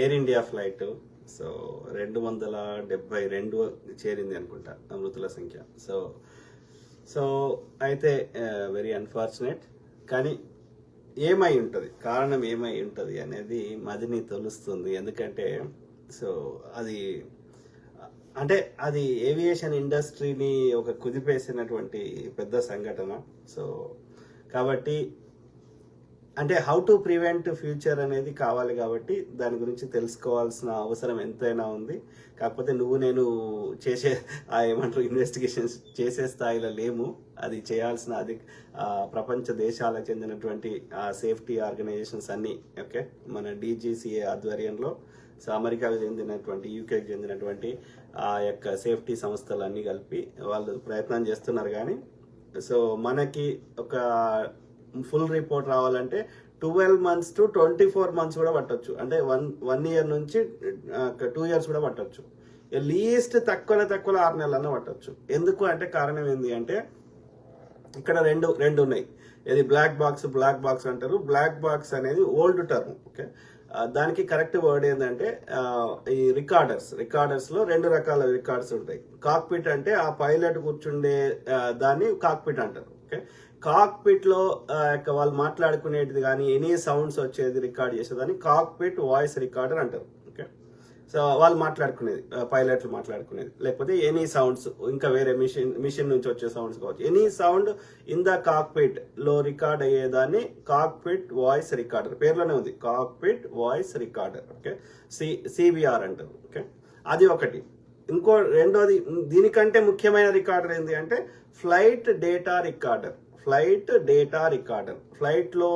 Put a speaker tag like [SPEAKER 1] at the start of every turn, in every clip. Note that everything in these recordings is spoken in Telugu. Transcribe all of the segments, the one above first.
[SPEAKER 1] ఎయిర్ ఇండియా ఫ్లైట్ సో 272 చేరింది అనుకుంటా మృతుల సంఖ్య. సో సో అయితే వెరీ అన్ఫార్చునేట్. కానీ ఏమై ఉంటుంది, కారణం ఏమై ఉంటుంది అనేది మదిని తెలుస్తుంది. ఎందుకంటే సో అది అంటే అది ఏవియేషన్ ఇండస్ట్రీని ఒక కుదిపేసినటువంటి పెద్ద సంఘటన. సో కాబట్టి అంటే హౌ టు ప్రివెంట్ ఫ్యూచర్ అనేది కావాలి, కాబట్టి దాని గురించి తెలుసుకోవాల్సిన అవసరం ఎంతైనా ఉంది. కాకపోతే నువ్వు నేను చేసే ఏమంటారు ఇన్వెస్టిగేషన్స్ చేసే స్థాయిలో లేము. అది చేయాల్సిన అది ప్రపంచ దేశాలకు చెందినటువంటి సేఫ్టీ ఆర్గనైజేషన్స్ అన్నీ ఓకే మన DGCA ఆధ్వర్యంలో, సో అమెరికాకు చెందినటువంటి యూకేకి చెందినటువంటి ఆ యొక్క సేఫ్టీ సంస్థలన్నీ కలిపి వాళ్ళు ప్రయత్నం చేస్తున్నారు. కానీ సో మనకి ఒక ఫుల్ రిపోర్ట్ రావాలంటే 12 months to 24 months కూడా పట్టొచ్చు. అంటే వన్ ఇయర్ నుంచి 2 years కూడా పట్టొచ్చు. లీస్ట్ తక్కువ 6 నెలలన్నా పట్టొచ్చు. ఎందుకు అంటే కారణం ఏంటి అంటే ఇక్కడ రెండు ఉన్నాయి. ఇది బ్లాక్ బాక్స్ అంటారు. బ్లాక్ బాక్స్ అనేది ఓల్డ్ టర్మ్. ఓకే, దానికి కరెక్ట్ వర్డ్ ఏంటంటే ఈ రికార్డర్స్ లో 2 రకాల రికార్డ్స్ ఉంటాయి. కాక్పిట్ అంటే ఆ పైలట్ కూర్చుండే దాన్ని కాక్పిట్ అంటారు. ఓకే, కాక్పిట్ లో వాళ్ళు మాట్లాడుకునేది కానీ ఎనీ సౌండ్స్ వచ్చేది రికార్డ్ చేసేదాన్ని కాక్పిట్ వాయిస్ రికార్డర్ అంటారు. ఓకే, సో వాళ్ళు మాట్లాడుకునేది, పైలట్లు మాట్లాడుకునేది, లేకపోతే ఎనీ సౌండ్స్ ఇంకా వేరే మిషన్ నుంచి వచ్చే సౌండ్స్ కావచ్చు. Any sound in the cockpit లో రికార్డ్ అయ్యేదాన్ని కాక్పిట్ వాయిస్ రికార్డర్, పేర్లోనే ఉంది cockpit voice recorder. Okay, CVR అంటారు. ఓకే, అది ఒకటి. రెండోది దీనికంటే ముఖ్యమైన రికార్డర్ ఏంటి అంటే ఫ్లైట్ డేటా రికార్డర్. ఫ్లైట్ లో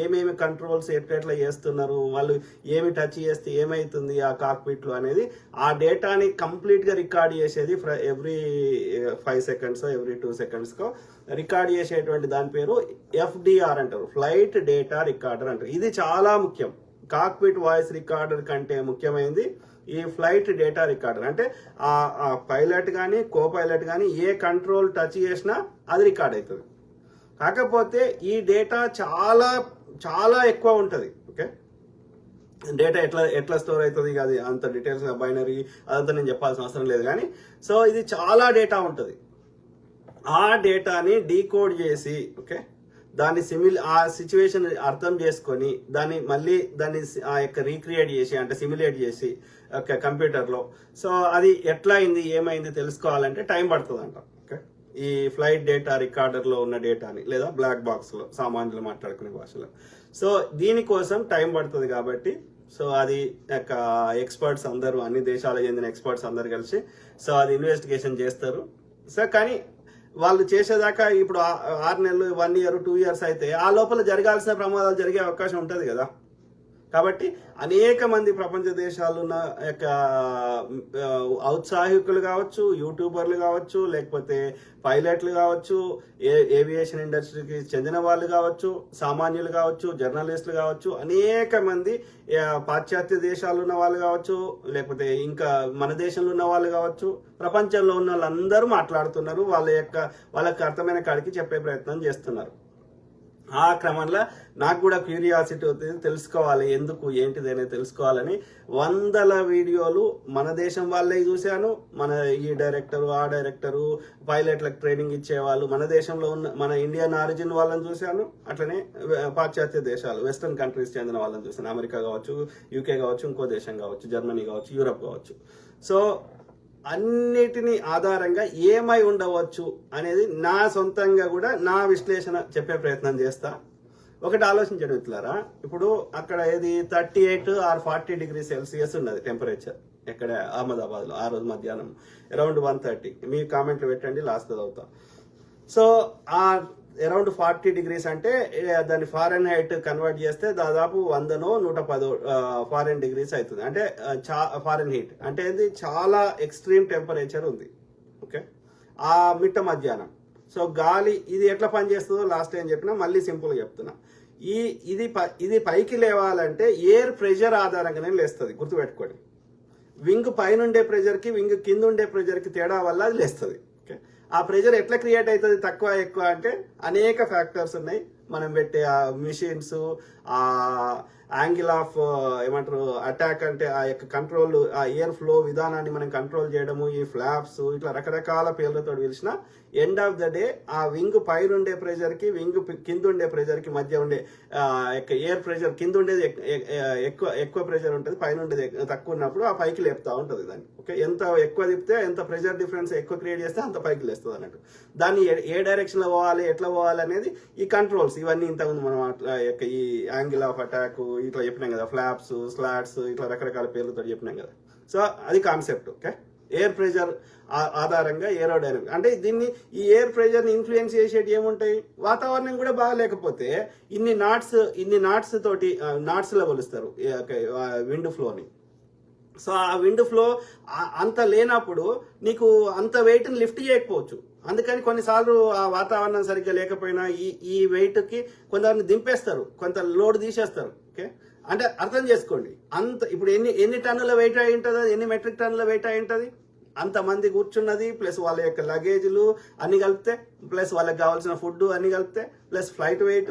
[SPEAKER 1] ఏమేమి కంట్రోల్స్ ఎట్లా చేస్తున్నారు, వాళ్ళు ఏమి టచ్ చేస్తే ఏమైతుంది ఆ కాక్పిట్ లో అనేది, ఆ డేటాని కంప్లీట్ గా రికార్డ్ చేసేది every 5 seconds every 2 seconds record చేసేటువంటి దాని పేరు FDR అంటారు, ఫ్లైట్ డేటా రికార్డర్ అంటారు. ఇది చాలా ముఖ్యం. కాక్పిట్ వాయిస్ రికార్డర్ కంటే ముఖ్యమైనది ఈ ఫ్లైట్ డేటా రికార్డర్. అంటే ఆ పైలట్ కానీ కో పైలట్ కానీ ఏ కంట్రోల్ టచ్ చేసినా అది రికార్డ్ అవుతుంది. కాకపోతే ఈ డేటా చాలా చాలా ఎక్కువ ఉంటుంది. ఓకే, డేటా ఎట్లా స్టోర్ అవుతుంది అది అంత డీటెయిల్స్ బైనరీ అదంతా నేను చెప్పాల్సిన అవసరం లేదు. కానీ సో ఇది చాలా డేటా ఉంటుంది. ఆ డేటాని డీకోడ్ చేసి ఓకే దాన్ని ఆ సిచ్యువేషన్ అర్థం చేసుకొని దాన్ని ఆ యొక్క రీక్రియేట్ చేసి అంటే సిమ్యులేట్ చేసి ఓకే కంప్యూటర్లో, సో అది ఎట్లా అయింది ఏమైంది తెలుసుకోవాలంటే టైం పడుతుంది అంట. ఓకే, ఈ ఫ్లైట్ డేటా రికార్డర్లో ఉన్న డేటాని లేదా బ్లాక్ బాక్స్లో సామాన్యులు మాట్లాడుకునే భాషలో, సో దీనికోసం టైం పడుతుంది. కాబట్టి సో అది యొక్క ఎక్స్పర్ట్స్ అందరూ, అన్ని దేశాలకు చెందిన ఎక్స్పర్ట్స్ అందరు కలిసి సో అది ఇన్వెస్టిగేషన్ చేస్తారు. సో కానీ వాళ్ళు చేసేదాకా ఇప్పుడు 6 నెలలు 1 year 2 years అయితే ఆ లోపల జరగాల్సిన ప్రమాదాలు జరిగే అవకాశం ఉంటుంది కదా. కాబట్టి అనేక మంది ప్రపంచ దేశాలు ఉన్న యొక్క ఔత్సాహికులు కావచ్చు, యూట్యూబర్లు కావచ్చు, లేకపోతే పైలట్లు కావచ్చు, ఏవియేషన్ ఇండస్ట్రీకి చెందిన వాళ్ళు కావచ్చు, సామాన్యులు కావచ్చు, జర్నలిస్టులు కావచ్చు, అనేక మంది పాశ్చాత్య దేశాలు ఉన్న వాళ్ళు కావచ్చు, లేకపోతే ఇంకా మన దేశంలో ఉన్న వాళ్ళు కావచ్చు, ప్రపంచంలో ఉన్న వాళ్ళందరూ మాట్లాడుతున్నారు. వాళ్ళకి అర్థమైన కాడికి చెప్పే ప్రయత్నం చేస్తున్నారు. ఆ క్రమంలో నాకు కూడా క్యూరియాసిటీ అవుతుంది, తెలుసుకోవాలి ఎందుకు ఏంటిది అనేది తెలుసుకోవాలని. 100 వీడియోలు మన దేశం వాళ్ళే చూశాను. మన ఈ డైరెక్టరు ఆ డైరెక్టరు పైలట్లకు ట్రైనింగ్ ఇచ్చేవాళ్ళు మన దేశంలో ఉన్న మన ఇండియన్ ఆరిజిన్ వాళ్ళని చూశాను. అట్లనే పాశ్చాత్య దేశాలు వెస్టర్న్ కంట్రీస్ చెందిన వాళ్ళని చూశాను. అమెరికా కావచ్చు, UK కావచ్చు, ఇంకో దేశం కావచ్చు, జర్మనీ కావచ్చు, యూరప్ కావచ్చు. సో అన్నిటిని ఆధారంగా ఏమై ఉండవచ్చు అనేది నా సొంతంగా కూడా నా విశ్లేషణ చెప్పే ప్రయత్నం చేస్తా. ఒకటి ఆలోచించండి మిత్రులారా, ఇప్పుడు అక్కడ ఏది 38 or 40 degrees Celsius ఉన్నది టెంపరేచర్ ఎక్కడ అహ్మదాబాద్లో ఆ రోజు మధ్యాహ్నం అరౌండ్ 1:30. మీ కామెంట్లు పెట్టండి, లాస్ట్ చదువుతా. సో ఆ అరౌండ్ 40 degrees అంటే దాన్ని ఫారెన్హైట్ కన్వర్ట్ చేస్తే దాదాపు 100-110 ఫారెన్ డిగ్రీస్ అవుతుంది. అంటే ఫారెన్ హీట్ అంటే ఇది చాలా ఎక్స్ట్రీమ్ టెంపరేచర్ ఉంది. ఓకే, ఆ మిట్ట మధ్యాహ్నం. సో గాలి ఇది ఎట్లా పనిచేస్తుందో లాస్ట్ టైం చెప్పినా, మళ్ళీ సింపుల్గా చెప్తున్నా. ఇది పైకి లేవాలంటే ఎయిర్ ప్రెషర్ ఆధారంగానే లేస్తుంది, గుర్తుపెట్టుకోండి. వింగ్ పైన ఉండే ప్రెషర్కి వింగ్ కింద ఉండే ప్రెషర్కి తేడా వల్ల అది లేస్తుంది. ఆ ప్రెషర్ ఎట్లా క్రియేట్ అవుతుంది తక్కువ ఎక్కువ అంటే అనేక ఫ్యాక్టర్స్ ఉన్నాయి. మనం పెట్టే ఆ మిషన్స్, ఆ యాంగిల్ ఆఫ్ ఏమంటారు అటాక్ అంటే ఆ యొక్క కంట్రోల్, ఆ ఎయిర్ ఫ్లో విధానాన్ని మనం కంట్రోల్ చేయడము, ఈ ఫ్లాప్స్ ఇట్లా రకరకాల పేర్లతో పిలిచిన ఎండ్ ఆఫ్ ద డే ఆ వింగ్ పైన ఉండే ప్రెషర్ కి వింగ్ కింద ఉండే ప్రెషర్ కి మధ్య ఉండే ఎయిర్ ప్రెషర్ కింద ఉండేది ఎక్కువ ప్రెషర్ ఉంటుంది, పైన ఉండేది తక్కువ ఉన్నప్పుడు ఆ పైకి లేపుతా ఉంటుంది దాన్ని. ఓకే, ఎంత ఎక్కువ తిప్పితే ఎంత ప్రెషర్ డిఫరెన్స్ ఎక్కువ క్రియేట్ చేస్తే అంత పైకి లేస్తుంది అన్నట్టు. దాన్ని ఏ డైరెక్షన్ లో పోవాలి, ఎట్లా పోవాలి అనేది ఈ కంట్రోల్స్ ఇవన్నీ ఇంతకుముందు మనం ఈ యాంగిల్ ఆఫ్ అటాక్ ఇట్లా చెప్పినాం కదా, ఫ్లాప్స్, స్లాట్స్ ఇట్లా రకరకాల పేర్లతో చెప్పినాం కదా. సో అది కాన్సెప్ట్. ఓకే, ఎయిర్ ప్రెషర్ ఆధారంగా ఏరోడైనమిక్ అంటే దీన్ని ఈ ఎయిర్ ప్రెషర్ని ఇన్ఫ్లుయెన్స్ చేసేటి ఏముంటాయి, వాతావరణం కూడా బాగాలేకపోతే ఇన్ని నాట్స్ తోటి నాట్స్లో కొలుస్తారు విండ్ ఫ్లోని. సో ఆ విండ్ ఫ్లో అంత లేనప్పుడు నీకు అంత వెయిట్ని లిఫ్ట్ చేయకపోవచ్చు. అందుకని కొన్నిసార్లు ఆ వాతావరణం సరిగ్గా లేకపోయినా ఈ వెయిట్కి కొందరిని దింపేస్తారు, కొంత లోడ్ తీసేస్తారు. ఓకే, అంటే అర్థం చేసుకోండి, అంత ఇప్పుడు ఎన్ని టన్నుల వెయిట్ అయి ఉంటుంది, ఎన్ని మెట్రిక్ టన్నుల వెయిట్ అయి ఉంటుంది, అంతమంది కూర్చున్నది ప్లస్ వాళ్ళ యొక్క లగేజ్లు అన్ని కలిపితే ప్లస్ వాళ్ళకి కావాల్సిన ఫుడ్ అన్ని కలిపితే ప్లస్ ఫ్లైట్ వెయిట్.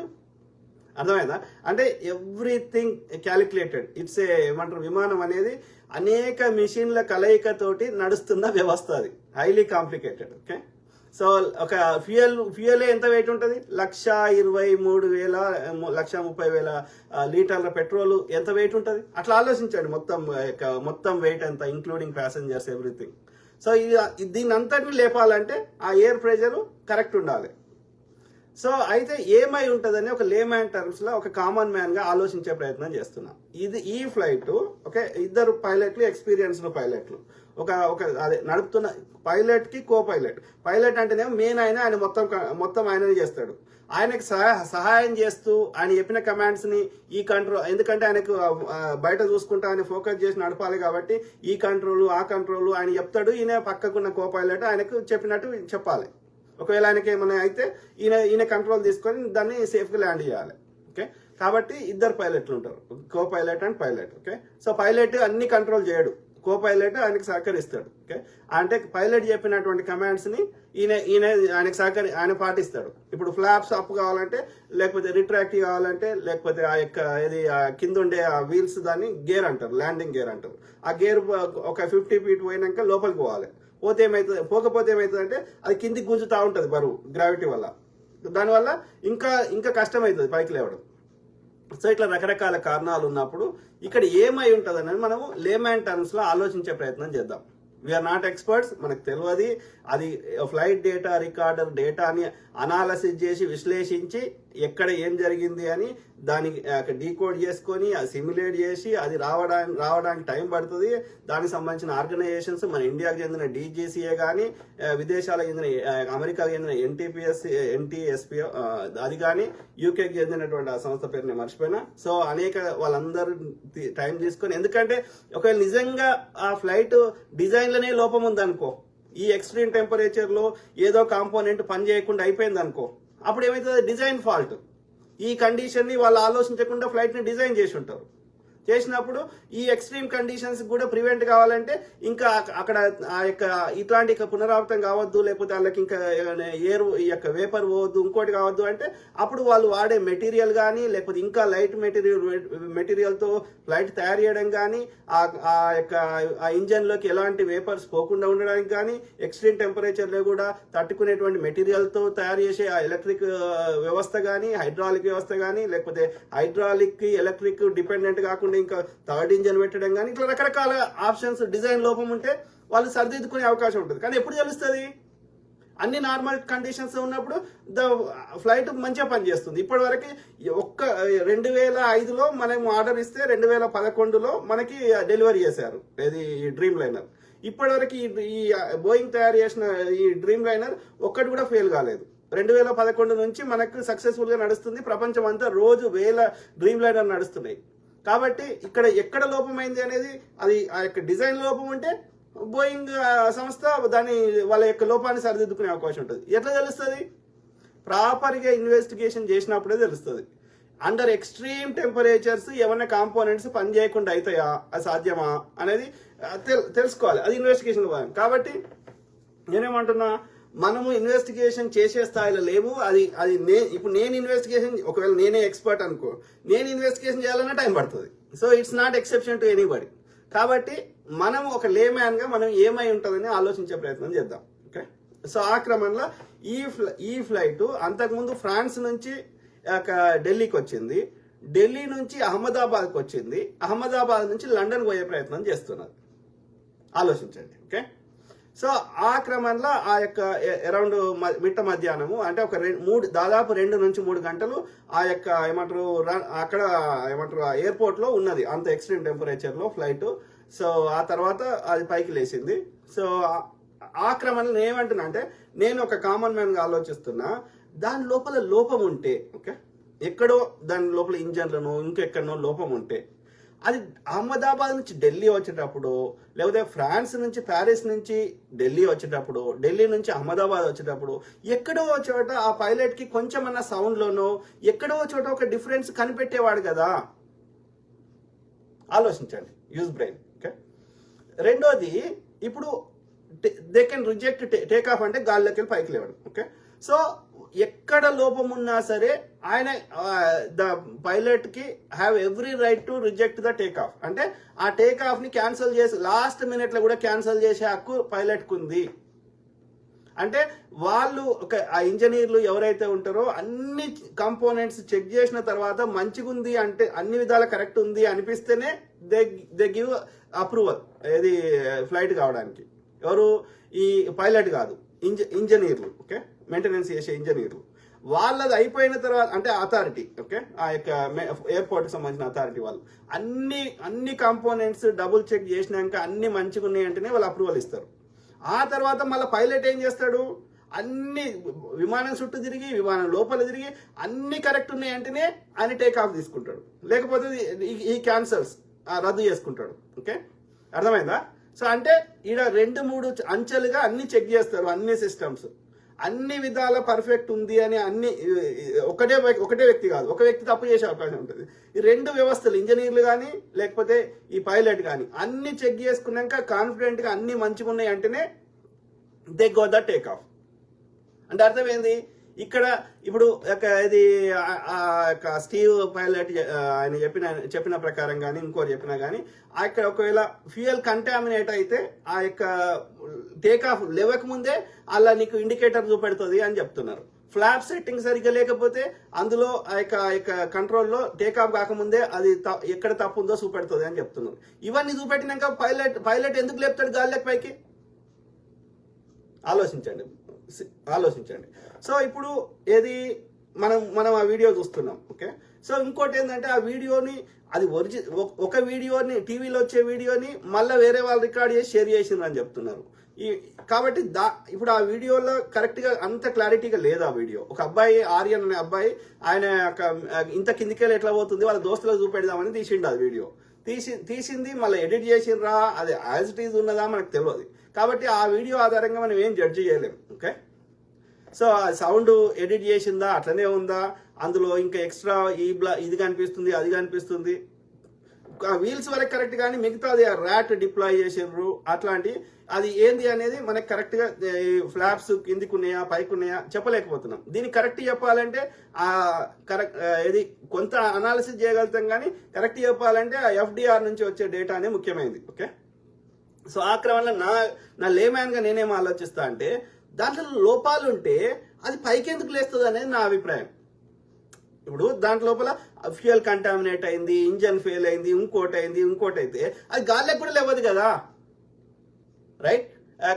[SPEAKER 1] అర్థమైందా? అంటే ఎవ్రీథింగ్ క్యాలిక్యులేటెడ్. ఇట్స్ ఏమంటారు, విమానం అనేది అనేక మిషన్ల కలయికతోటి నడుస్తున్న వ్యవస్థ, అది హైలీ కాంప్లికేటెడ్. ఓకే, సో ఒక ఫ్యూయల్ ఎంత వెయిట్ ఉంటుంది, 1,23,000 1,30,000 లీటర్ల పెట్రోల్ ఎంత వెయిట్ ఉంటుంది, అట్లా ఆలోచించండి. మొత్తం వెయిట్ ఎంత, ఇంక్లూడింగ్ ప్యాసింజర్స్ ఎవ్రీథింగ్. సో దీని అంతటిని లేపాలంటే ఆ ఎయిర్ ప్రెషర్ కరెక్ట్ ఉండాలి. సో అయితే ఏమై ఉంటుందని ఒక లేమ్యాన్ టర్మ్స్ లో ఒక కామన్ మ్యాన్ గా ఆలోచించే ప్రయత్నం చేస్తున్నా. ఈ ఫ్లైట్ ఓకే, ఇద్దరు పైలట్లు, ఎక్స్పీరియన్స్డ్ పైలట్లు, అదే నడుపుతున్న పైలట్ కి కో పైలట్ అంటేనేమో మెయిన్ ఆయన మొత్తం ఆయననే చేస్తాడు. ఆయనకు సహాయం చేస్తూ ఆయన చెప్పిన కమాండ్స్ ని ఈ కంట్రోల్, ఎందుకంటే ఆయనకు బయట చూసుకుంటా ఆయన ఫోకస్ చేసి నడపాలి కాబట్టి ఈ కంట్రోల్ ఆ కంట్రోల్ ఆయన చెప్తాడు, ఈయన పక్కకున్న కో పైలట్ ఆయనకు చెప్పినట్టు చెప్పాలి. ఒకవేళ ఆయనకి ఏమైనా అయితే ఈయన కంట్రోల్ తీసుకొని దాన్ని సేఫ్గా ల్యాండ్ చేయాలి. ఓకే, కాబట్టి ఇద్దరు పైలట్లు ఉంటారు, co pilot and pilot. Okay, so pilot అన్ని కంట్రోల్ చేయడు, కో పైలట్ ఆయనకు సహకరిస్తాడు. ఓకే, అంటే పైలట్ చెప్పినటువంటి కమాండ్స్ని ఆయన పాటిస్తాడు. ఇప్పుడు ఫ్లాప్స్ అప్ కావాలంటే, లేకపోతే రిట్రాక్ట్ కావాలంటే, లేకపోతే ఆ యొక్క కింద ఉండే ఆ వీల్స్ దాన్ని గేర్ అంటారు, ల్యాండింగ్ గేర్ అంటారు. ఆ గేర్ ఒక 50 feet పోయినాక లోపలికి పోవాలి. పోకపోతే ఏమవుతుంది అంటే అది కిందికి గుంజుతా ఉంటుంది బరువు, గ్రావిటీ వల్ల. దానివల్ల ఇంకా కష్టం అవుతుంది పైకి లేవడం. సో ఇట్లా రకరకాల కారణాలు ఉన్నప్పుడు ఇక్కడ ఏమై ఉంటుంది అనేది మనము లేమ్యాన్ టర్మ్స్ లో ఆలోచించే ప్రయత్నం చేద్దాం. వీఆర్ నాట్ ఎక్స్పర్ట్స్, మనకు తెలియదు. అది ఫ్లైట్ డేటా, రికార్డర్ డేటాని అనాలసిస్ చేసి విశ్లేషించి ఎక్కడ ఏం జరిగింది అని దానికి డీకోడ్ చేసుకొని అది సిమ్యులేట్ చేసి అది రావడానికి టైం పడుతుంది. దానికి సంబంధించిన ఆర్గనైజేషన్స్ మన ఇండియాకి చెందిన DGCA కానీ, విదేశాలకు చెందిన అమెరికాకి చెందిన NTSP అది కానీ, యూకేకి చెందినటువంటి ఆ సంస్థ పేరు నేను మర్చిపోయినా. సో అనేక వాళ్ళందరూ టైం తీసుకొని, ఎందుకంటే ఒకవేళ నిజంగా ఆ ఫ్లైట్ డిజైన్లోనే లోపం ఉందనుకో, ఈ ఎక్స్ట్రీమ్ టెంపరేచర్ లో ఏదో కాంపోనెంట్ పని చేయకుండా అయిపోయింది అనుకో, అప్పుడు ఏమవుతుంది, డిజైన్ ఫాల్ట్. ఈ కండిషన్ ని వాళ్ళు ఆలోచించకుండా ఫ్లైట్ ని డిజైన్ చేసి ఉంటారు. చేసినప్పుడు ఈ ఎక్స్ట్రీమ్ కండిషన్స్ కూడా ప్రివెంట్ కావాలంటే ఇంకా అక్కడ ఆ యొక్క ఇట్లాంటి పునరావృతం కావద్దు, లేకపోతే వాళ్ళకి ఇంకా ఎయిర్ ఈ యొక్క వేపర్ పోవద్దు, ఇంకోటి కావద్దు అంటే అప్పుడు వాళ్ళు వాడే మెటీరియల్ కానీ, లేకపోతే ఇంకా లైట్ మెటీరియల్తో ఫ్లైట్ తయారు చేయడం కానీ, ఆ యొక్క ఆ ఇంజన్లోకి ఎలాంటి వేపర్స్ పోకుండా ఉండడానికి కానీ, ఎక్స్ట్రీమ్ టెంపరేచర్లో కూడా తట్టుకునేటువంటి మెటీరియల్తో తయారు చేసే ఆ ఎలక్ట్రిక్ వ్యవస్థ కానీ, హైడ్రాలిక్ వ్యవస్థ కానీ, లేకపోతే హైడ్రాలిక్ ఎలక్ట్రిక్ డిపెండెంట్ కాకుండా ఇంకా థర్డ్ ఇంజన్ పెట్టడం కానీ, ఇట్లా రకరకాల ఆప్షన్స్ డిజైన్ లోపం ఉంటే వాళ్ళు సరిదిద్దుకునే అవకాశం ఉంటుంది. కానీ ఎప్పుడు తెలుస్తుంది, అన్ని నార్మల్ కండిషన్స్ ఉన్నప్పుడు ఫ్లైట్ మంచిగా పనిచేస్తుంది. ఇప్పటి వరకు 2005లో మనం ఆర్డర్ ఇస్తే 2011లో మనకి డెలివరీ చేశారు ఇది డ్రీమ్ లైనర్. ఇప్పటివరకు ఈ బోయింగ్ తయారు చేసిన ఈ డ్రీమ్ లైనర్ ఒక్కటి కూడా ఫెయిల్ కాలేదు. 2011 నుంచి మనకు సక్సెస్ఫుల్ గా నడుస్తుంది. ప్రపంచం అంతా రోజు 1000 డ్రీమ్ లైనర్ నడుస్తున్నాయి. కాబట్టి ఇక్కడ ఎక్కడ లోపమైంది అనేది, అది ఆ యొక్క డిజైన్ లోపం ఉంటే బోయింగ్ సంస్థ వాళ్ళ యొక్క లోపాన్ని సరిదిద్దుకునే అవకాశం ఉంటుంది. ఎట్లా తెలుస్తుంది, ప్రాపర్గా ఇన్వెస్టిగేషన్ చేసినప్పుడే తెలుస్తుంది. అండర్ ఎక్స్ట్రీమ్ టెంపరేచర్స్ ఏమన్నా కాంపోనెంట్స్ పని చేయకుండా అవుతాయా, అది సాధ్యమా అనేది తెలుసుకోవాలి. అది ఇన్వెస్టిగేషన్ భాగం. కాబట్టి నేనేమంటున్నా, మనము ఇన్వెస్టిగేషన్ చేసే స్థాయిలో లేవు. ఇప్పుడు నేను ఇన్వెస్టిగేషన్, ఒకవేళ నేనే ఎక్స్పర్ట్ అనుకో, నేను ఇన్వెస్టిగేషన్ చేయాలన్నా టైం పడుతుంది. So it's not exception to anybody. కాబట్టి మనం ఒక లేమ్యాన్ గా మనం ఏమై ఉంటుందని ఆలోచించే ప్రయత్నం చేద్దాం. ఓకే, సో ఆ క్రమంలో ఈ ఫ్లైట్ అంతకుముందు ఫ్రాన్స్ నుంచి ఢిల్లీకి వచ్చింది, ఢిల్లీ నుంచి అహ్మదాబాద్కి వచ్చింది, అహ్మదాబాద్ నుంచి లండన్ పోయే ప్రయత్నం చేస్తున్నారు. ఆలోచించండి. ఓకే, సో ఆ క్రమంలో ఆ యొక్క అరౌండ్ మిట్ట మధ్యాహ్నము అంటే దాదాపు 2 నుంచి 3 గంటలు ఆ యొక్క అక్కడ ఎయిర్పోర్ట్ లో ఉన్నది అంత ఎక్స్ట్రీమ్ టెంపరేచర్ లో ఫ్లైట్. సో ఆ తర్వాత అది పైకి లేచింది. సో ఆ క్రమంలో నేను ఏమంటున్నా అంటే, నేను ఒక కామన్ మ్యాన్ గా ఆలోచిస్తున్నా, దాని లోపల లోపం ఉంటే, ఓకే, ఎక్కడో దాని లోపల ఇంజన్లను ఇంకెక్కడనో లోపం ఉంటే, అది అహ్మదాబాద్ నుంచి ఢిల్లీ వచ్చేటప్పుడు, లేకపోతే ఫ్రాన్స్ నుంచి ప్యారిస్ నుంచి ఢిల్లీ వచ్చేటప్పుడు, ఢిల్లీ నుంచి అహ్మదాబాద్ వచ్చేటప్పుడు ఎక్కడో చోట ఆ పైలట్ కి కొంచెమన్నా సౌండ్ లోనో ఎక్కడో చోట ఒక డిఫరెన్స్ కనిపెట్టేవాడు కదా. ఆలోచించండి, యూజ్ బ్రెయిన్. ఓకే, రెండోది, ఇప్పుడు they can reject take off అంటే గాల్లోకి వెళ్ళి పైకి లేవడం. ఓకే, సో ఎక్కడ లోపం ఉన్నా సరే ఆయన ద పైలట్ కి have every right to reject the take off. అంటే ఆ టేక్ ఆఫ్ ని క్యాన్సిల్ చేసి లాస్ట్ మినిట్ లో కూడా క్యాన్సిల్ చేసే హక్కు పైలట్ కు ఉంది. అంటే వాళ్ళు ఆ ఇంజనీర్లు ఎవరైతే ఉంటారో అన్ని కంపోనెంట్స్ చెక్ చేసిన తర్వాత మంచిగా ఉంది అంటే, అన్ని విధాల కరెక్ట్ ఉంది అనిపిస్తేనే దే గివ్ అప్రూవల్ ఏది ఫ్లైట్ కావడానికి. ఎవరు? ఈ పైలట్ కాదు, ఇంజనీర్లు. ఓకే, మెయింటెనెన్స్ చేసే ఇంజనీర్లు. వాళ్ళది అయిపోయిన తర్వాత అంటే అథారిటీ, ఓకే, ఆ యొక్క ఎయిర్పోర్ట్ కి సంబంధించిన అథారిటీ వాళ్ళు అన్ని కంపోనెంట్స్ డబుల్ చెక్ చేసినాక అన్ని మంచిగా ఉన్నాయి అంటేనే వాళ్ళు అప్రూవల్ ఇస్తారు. ఆ తర్వాత మళ్ళీ పైలట్ ఏం చేస్తాడు? అన్ని విమానం చుట్టూ తిరిగి విమానం లోపల తిరిగి అన్ని కరెక్ట్ ఉన్నాయి అంటేనే ఆయన టేక్ ఆఫ్ తీసుకుంటాడు, లేకపోతే ఈ క్యాన్సల్స్ రద్దు చేసుకుంటాడు. ఓకే, అర్థమైందా? సో అంటే ఈడ 2-3 అంచెలుగా అన్ని చెక్ చేస్తారు, అన్ని సిస్టమ్స్ అన్ని విధాల పర్ఫెక్ట్ ఉంది అని అన్ని ఒకటే వ్యక్తి కాదు, ఒక వ్యక్తి తప్పు చేసే అవకాశం ఉంటుంది. ఈ 2 వ్యవస్థలు, ఇంజనీర్లు కానీ లేకపోతే ఈ పైలట్ కానీ అన్ని చెక్ చేసుకున్నాక కాన్ఫిడెంట్ గా అన్ని మంచిగా ఉన్నాయి అంటేనే they go the take off. అంటే అర్థమైంది ఇక్కడ. ఇప్పుడు ఇది స్టీవ్ పైలట్ ఆయన చెప్పిన ప్రకారం కానీ ఇంకోటి చెప్పినా కానీ అక్కడ ఒకవేళ ఫ్యూయల్ కంటామినేట్ అయితే ఆ యొక్క టేక్ ఆఫ్ లేవక ముందే అలా నీకు ఇండికేటర్ చూపెడుతుంది అని చెప్తున్నారు. ఫ్లాప్ సెట్టింగ్ సరిగ్గా లేకపోతే అందులో ఆ యొక్క కంట్రోల్లో టేక్ ఆఫ్ కాకముందే అది ఎక్కడ తప్పు ఉందో చూపెడుతుంది అని చెప్తున్నారు. ఇవన్నీ చూపెట్టినాక పైలట్ ఎందుకు లేపుతాడు గాలిలోకి పైకి? ఆలోచించండి. సో ఇప్పుడు ఏది మనం ఆ వీడియో చూస్తున్నాం. ఓకే, సో ఇంకోటి ఏంటంటే ఆ వీడియోని ఒక వీడియోని టీవీలో వచ్చే వీడియోని మళ్ళీ వేరే వాళ్ళు రికార్డ్ చేసి షేర్ చేసిండ్రు అని చెప్తున్నారు. కాబట్టి ఇప్పుడు ఆ వీడియోలో కరెక్ట్ గా అంత క్లారిటీగా లేదు ఆ వీడియో. ఒక అబ్బాయి, ఆర్యన్ అనే అబ్బాయి, ఆయన ఇంత కిందికెళ్ళి ఎట్లా పోతుంది వాళ్ళ దోస్తులకు చూపెడదామని తీసిండు ఆ వీడియో. తీసింది మళ్ళీ ఎడిట్ చేసిండ్రా, అది యాజ్ ఇట్ ఈజ్ ఉన్నదా మనకు తెలియదు. కాబట్టి ఆ వీడియో ఆధారంగా మనం ఏం జడ్జి చేయలేము. ఓకే, సో ఆ సౌండ్ ఎడిట్ చేసిందా, అట్లనే ఉందా, అందులో ఇంకా ఎక్స్ట్రా ఇది కనిపిస్తుంది అది కనిపిస్తుంది, వీల్స్ వరకు కరెక్ట్ కానీ మిగతాది ర్యాట్ డిప్లాయ్ చేసిండ్రు అట్లాంటి అది ఏంది అనేది మనకి కరెక్ట్ గా ఫ్లాప్స్ కిందికి ఉన్నాయా పైకి ఉన్నాయా చెప్పలేకపోతున్నాం. దీన్ని కరెక్ట్ చెప్పాలంటే ఇది కొంత అనాలిసిస్ చేయగలుగుతాం కానీ కరెక్ట్ చెప్పాలంటే ఆ FDR నుంచి వచ్చే డేటానే ముఖ్యమైనది. ఓకే, సో ఆ క్రమంలో నా లేమ్యాన్ గా నేనేం ఆలోచిస్తా అంటే, దాంట్లో లోపాలు ఉంటే అది పైకి ఎందుకు లేస్తుంది అనేది నా అభిప్రాయం. ఇప్పుడు దాంట్లో లోపల ఫ్యూయల్ కంటామినేట్ అయింది, ఇంజన్ ఫెయిల్ అయింది, ఇంకోటి అయితే అది గాల్లోకి కూడా లేవదు కదా, రైట్?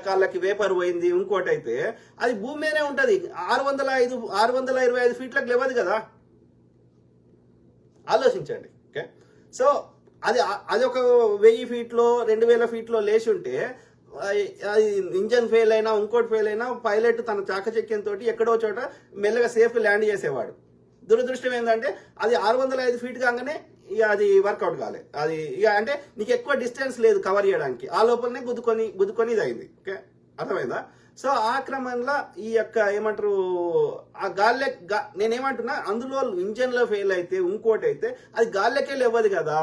[SPEAKER 1] కాళ్ళకి వేపర్ పోయింది, ఇంకోటి అయితే అది భూమి మీదనే ఉంటుంది. 625 ఫీట్లకు లేవదు కదా. ఆలోచించండి. ఓకే, సో అది ఒక 1000 ఫీట్లో 2000 ఫీట్లో లేచి ఉంటే అది ఇంజన్ ఫెయిల్ అయినా ఇంకోటి ఫెయిల్ అయినా పైలట్ తన చాకచక్యంతో ఎక్కడో చోట మెల్లగా సేఫ్ ల్యాండ్ చేసేవాడు. దురదృష్టం ఏంటంటే అది 605 ఫీట్ కాగానే ఇక అది వర్కౌట్ కాలే. అది ఇక అంటే నీకు ఎక్కువ డిస్టెన్స్ లేదు కవర్ చేయడానికి, ఆ లోపలనే గుద్దుకొని ఇది అయింది. ఓకే, అర్థమైందా? సో ఆ క్రమంలో ఈ యొక్క ఏమంటారు ఆ నేనేమంటున్నా, అందులో ఇంజన్ లో ఫెయిల్ అయితే ఇంకోటి అయితే అది గాల్లోకే లేవదు కదా,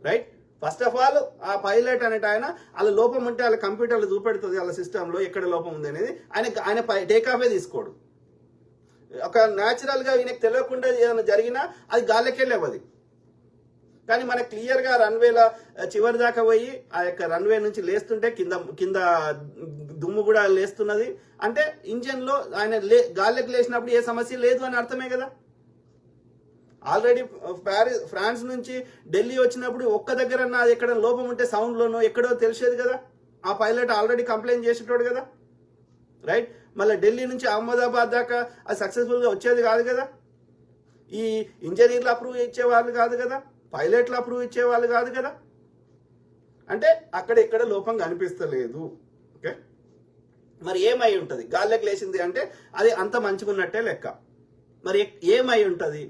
[SPEAKER 1] రైట్? ఫస్ట్ ఆఫ్ ఆల్ ఆ పైలట్ అనేట ఆయన వాళ్ళ లోపం ఉంటే వాళ్ళ కంప్యూటర్లో చూపెడుతుంది వాళ్ళ సిస్టంలో ఎక్కడ లోపం ఉంది అనేది ఆయన టేక్ ఆఫే తీసుకోడు. ఒక న్యాచురల్గా ఈయనకు తెలియకుండా ఏదైనా జరిగినా అది గాలికే లేవది. కానీ మనకు క్లియర్గా రన్వేల చివరి దాకా పోయి ఆ యొక్క రన్వే నుంచి లేస్తుంటే కింద దుమ్ము కూడా లేస్తున్నది అంటే ఇంజన్లో ఆయన గాలికి లేచినప్పుడు ఏ సమస్య లేదు అని అర్థమే కదా. ఆల్రెడీ ఫ్రాన్స్ నుంచి ఢిల్లీ వచ్చినప్పుడు ఒక్క దగ్గర అది ఎక్కడ లోపం ఉంటే సౌండ్లోనో ఎక్కడో తెలిసేది కదా. ఆ పైలట్ ఆల్రెడీ కంప్లైంట్ చేసేటోడు కదా, రైట్. మళ్ళీ ఢిల్లీ నుంచి అహ్మదాబాద్ దాకా అది సక్సెస్ఫుల్గా వచ్చేది కాదు కదా. ఈ ఇంజనీర్లు అప్రూవ్ ఇచ్చేవాళ్ళు కాదు కదా, పైలట్లు అప్రూవ్ ఇచ్చేవాళ్ళు కాదు కదా. అంటే అక్కడ ఎక్కడ లోపం కనిపిస్తలేదు. ఓకే, మరి ఏమై ఉంటుంది? గాల్లోకి లేచింది అంటే అది అంత మంచిగున్నట్టే లెక్క. మరి ఏమై ఉంటుంది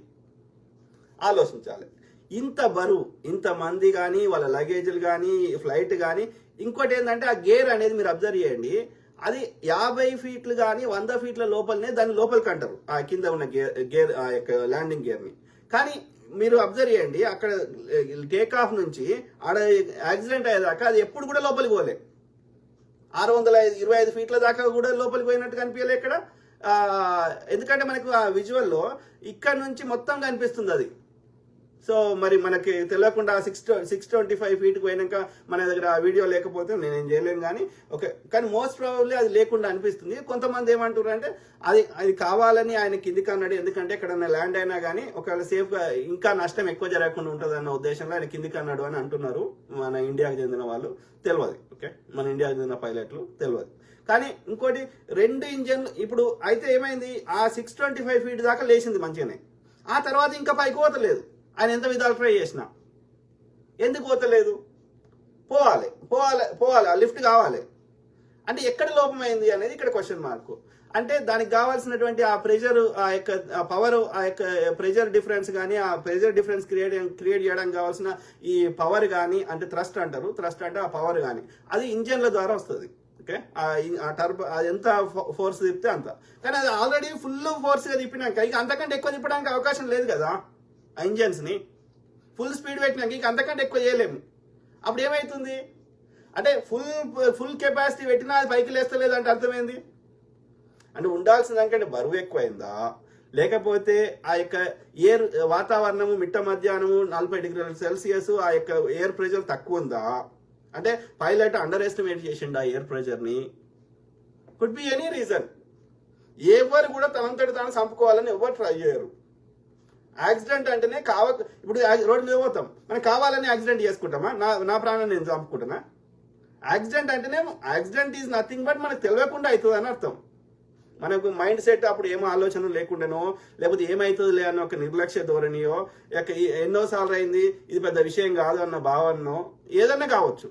[SPEAKER 1] ఆలోచించాలి. ఇంత బరువు, ఇంతమంది కానీ వాళ్ళ లగేజ్లు కానీ ఫ్లైట్ కానీ, ఇంకోటి ఏంటంటే ఆ గేర్ అనేది మీరు అబ్జర్వ్ చేయండి, అది 50 ఫీట్లు కానీ 100 ఫీట్ల లోపలనే దాన్ని లోపలికి అంటారు ఆ కింద ఉన్న గేర్ ఆ యొక్క ల్యాండింగ్ గేర్ని. కానీ మీరు అబ్జర్వ్ చేయండి, అక్కడ టేక్ ఆఫ్ నుంచి ఆడ యాక్సిడెంట్ అయ్యేదాకా అది ఎప్పుడు కూడా లోపలికి పోలే. 625 ఫీట్ల దాకా కూడా లోపలికి పోయినట్టు కనిపించలే ఇక్కడ. ఎందుకంటే మనకు ఆ విజువల్లో ఇక్కడ నుంచి మొత్తం కనిపిస్తుంది అది. సో మరి మనకి తెలియకుండా 625 ఫీట్కి పోయినాక మన దగ్గర ఆ వీడియో లేకపోతే నేనేం చేయలేను. కానీ ఓకే, కానీ మోస్ట్ ప్రాబబ్లీ అది లేకుండా అనిపిస్తుంది. కొంతమంది ఏమంటారు అంటే అది కావాలని ఆయన కిందికి అన్నాడు, ఎందుకంటే ఎక్కడన్నా ల్యాండ్ అయినా కానీ ఒకవేళ సేఫ్గా ఇంకా నష్టం ఎక్కువ జరగకుండా ఉంటుంది అన్న ఉద్దేశంలో ఆయన కిందికి అన్నాడు అని అంటున్నారు మన ఇండియాకు చెందిన వాళ్ళు. తెలియదు, ఓకే, మన ఇండియాకు చెందిన పైలట్లు తెలియదు. కానీ ఇంకోటి 2 ఇంజన్లు ఇప్పుడు అయితే ఏమైంది, ఆ 625 ఫీట్ దాకా లేచింది మంచిగానే, ఆ తర్వాత ఇంకా పైకి పోతలేదు. ఆయన ఎంత విధాలు ట్రై చేసినా ఎందుకు పోతలేదు? పోవాలి ఆ లిఫ్ట్ కావాలి అంటే ఎక్కడ లోపమైంది అనేది ఇక్కడ క్వశ్చన్ మార్కు. అంటే దానికి కావాల్సినటువంటి ఆ ప్రెషర్, ఆ యొక్క పవర్, ఆ యొక్క ప్రెషర్ డిఫరెన్స్ కానీ, ఆ ప్రెషర్ డిఫరెన్స్ క్రియేట్ చేయడానికి కావాల్సిన ఈ పవర్ కానీ, అంటే థ్రస్ట్ అంటారు, థ్రస్ట్ అంటే ఆ పవర్ కానీ అది ఇంజన్ల ద్వారా వస్తుంది. ఓకే, ఆ టర్బో అది ఎంత ఫోర్స్ తిప్పితే అంత. కానీ అది ఆల్రెడీ ఫుల్ ఫోర్స్గా తిప్పినాక ఇక అంతకంటే ఎక్కువ తిప్పడానికి అవకాశం లేదు కదా. ఆ ఇంజన్స్ని ఫుల్ స్పీడ్ పెట్టినాక ఇంక అంతకంటే ఎక్కువ చేయలేము. అప్పుడు ఏమవుతుంది అంటే ఫుల్ కెపాసిటీ పెట్టినా అది పైకి లేస్తలేదు అంటే అర్థమైంది. అంటే ఉండాల్సిన దానికంటే బరువు ఎక్కువైందా, లేకపోతే ఆ యొక్క ఎయిర్ వాతావరణము మిట్ట మధ్యాహ్నము 40 డిగ్రీల సెల్సియస్ ఆ యొక్క ఎయిర్ ప్రెషర్ తక్కువ ఉందా, అంటే పైలట్ అండర్ ఎస్టిమేట్ చేసిండు ఆ ఎయిర్ ప్రెషర్ని. Could be any reason. ఎవరు కూడా తనంతటి తాను చంపుకోవాలని ఎవరు ట్రై చేయరు. యాక్సిడెంట్ అంటేనే ఇప్పుడు రోడ్డు మీద పోతాం, మనం కావాలని యాక్సిడెంట్ చేసుకుంటామా? నా ప్రాణాన్ని నేను చంపుకుంటున్నా? యాక్సిడెంట్ అంటేనే యాక్సిడెంట్ ఈజ్ నథింగ్ బట్ మనకు తెలియకుండా అవుతుంది అని అర్థం. మనకు మైండ్ సెట్ అప్పుడు ఏమో ఆలోచనలు లేకుండానో, లేకపోతే ఏమవుతుందిలే అన్న ఒక నిర్లక్ష్య ధోరణియో, ఎన్నోసార్లు అయింది ఇది పెద్ద విషయం కాదు అన్న భావనో ఏదన్నా కావచ్చు.